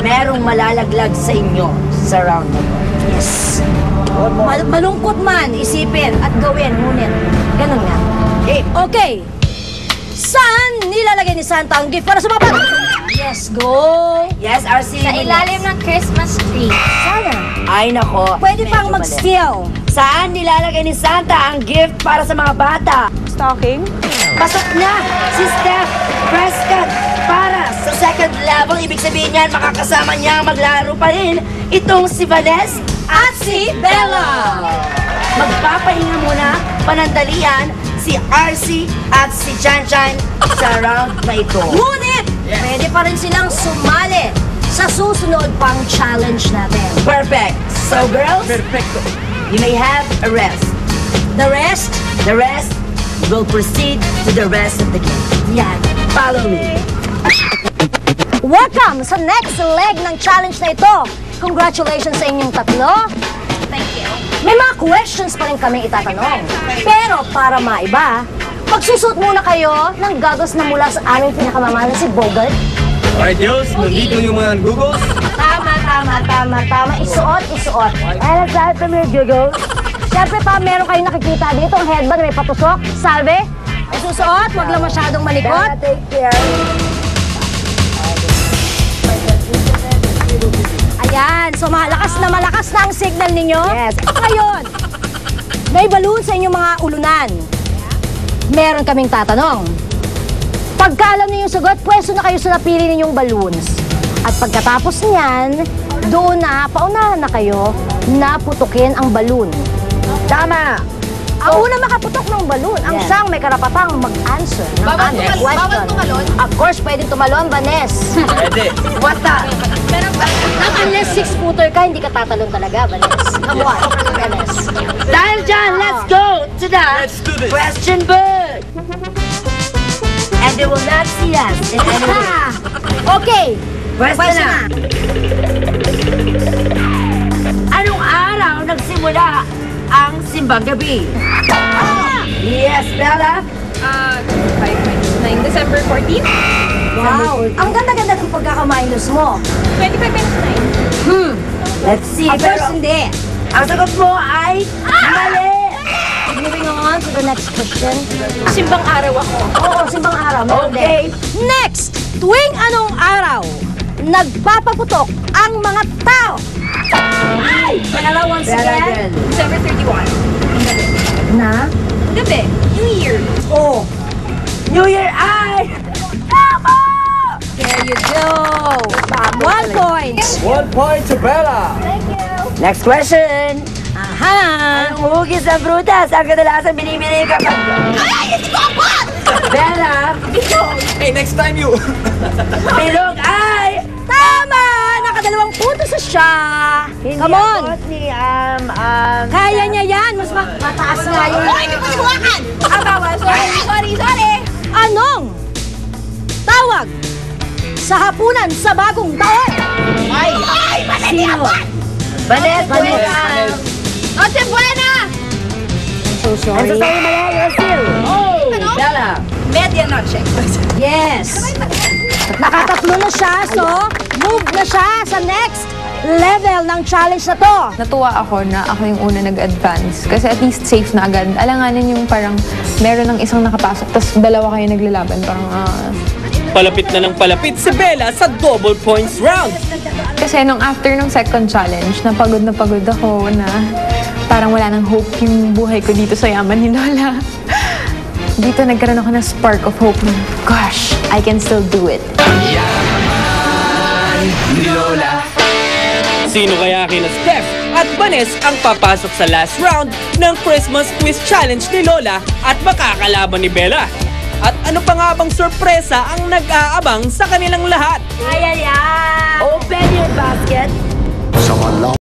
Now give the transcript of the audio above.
merong malalaglag sa inyo sa round na to. Yes. Malungkot man, isipin at gawin, ngunit ganun nga. Okay. Saan nilalagay ni Santa ang gift para sa mga bata? Yes, go! Yes, RC. Sa ilalim ng Christmas tree. Sana. Ay, nako. Pwede Medyo pang mali. mag-steal. Saan nilalagay ni Santa ang gift para sa mga bata? Stocking? Pasok na si Steph Prescott para sa second level. Ibig sabihin niyan, makakasama niya maglaro pa rin itong si Vanessa At si Bella! Magpapahinga muna panandalian si RC at si Chan Chan sa round na ito. Ngunit, pwede pa rin silang sumali sa susunod pang challenge natin. Perfect. So girls, Perfecto. you may have a rest. The rest? The rest will proceed to the rest of the game. Yan. Follow me. Welcome sa next leg ng challenge na ito. Congratulations sa inyong tatlo. Thank you. May mga questions pa rin kami itatanong. Pero para maiba, magsusuot muna kayo ng goggles na mula sa aming pinakamamahal na si Bogart. Alright, Diyos, nandito yung mga googles. Tama. Isuot. Ano sabi pa may goggles? Siyempre pa, meron kayong nakikita dito ang headband may patusok. Salve, isusuot, wag lang masyadong malikot. Take care. Ayan, so malakas na ang signal ninyo. Yes. Ngayon, may balloon sa inyong mga ulunan. Meron kaming tatanong. Pagka alam niyo yung sagot, pwesto na kayo sa napili ninyong balloons. At pagkatapos niyan, doon na, paunahan na kayo na putukin ang balloon. Tama. Ang unang makaputok ng balloon, ang siyang may karapatang mag-answer ng aming question. Bawal tumalon? Of course, pwedeng tumalon, Vanessa. Pwede. What the? Not unless 6-footer ka, hindi ka tatalon talaga, Vanessa. Come on, Vanessa. Dahil dyan, let's go to the Let's do this. question book. And they will not see us in any way. Okay, Pwesto pwesto na. na. Anong araw nagsimula ang simbang gabi? Yes, Bella. 9 December 14? Wow, ang ganda-ganda ng pagkaka-minus mo. 25 minus 9. Let's see. Of course, Pero hindi. ang sagot mo ay mali. Moving on to the next question. Simbang araw ako. Oo, simbang araw. Meron Okay. din. Next, tuwing anong araw, nagpapaputok ang mga tao? Ay! Bella, once Bella again. again. December 31. Ang gabi. Na? Gabi. New Year. Oh, New Year ay... Tama! there you go. 1 point. 1 point to Bella. Next question. Aha. Anong hugis ng prutas ang kadalasan binibili kapag... Ay, hindi ko abot! Bella, Hey, next time you. bilog ay... Tama! Nakadalawang puntos na siya. Come on. abot ni, Kaya niya yan. Mas mataas nga yung... Ay, hindi ko iwakan! Bawal. Sorry. Anong tawag sa hapunan sa bagong taon? Ay, mali Sino? Vanessa. Noche buena! So I'm so sorry. sorry, Malaya. Still. Oh, Ano? Bella. Medianoche. Yes. Nakatatlo na siya, so move na siya sa next level ng challenge na to. Natuwa ako na ako yung una nag-advance. Kasi at least safe na agad. Alanganin yung parang meron ng isang nakapasok, tapos dalawa kayo naglalaban. Parang, Palapit na ng palapit si Bella sa double points round. Kasi nung after nung second challenge, napagod na pagod ako na parang wala nang hope yung buhay ko dito sa yaman ni Lola. Dito nagkaroon ako ng spark of hope na, gosh, I can still do it. Sino kaya kina Steph at Vanessa ang papasok sa last round ng Christmas Quiz Challenge ni Lola at makakalaban ni Bella? At ano pa nga bang sorpresa ang nag-aabang sa kanilang lahat? Open your basket.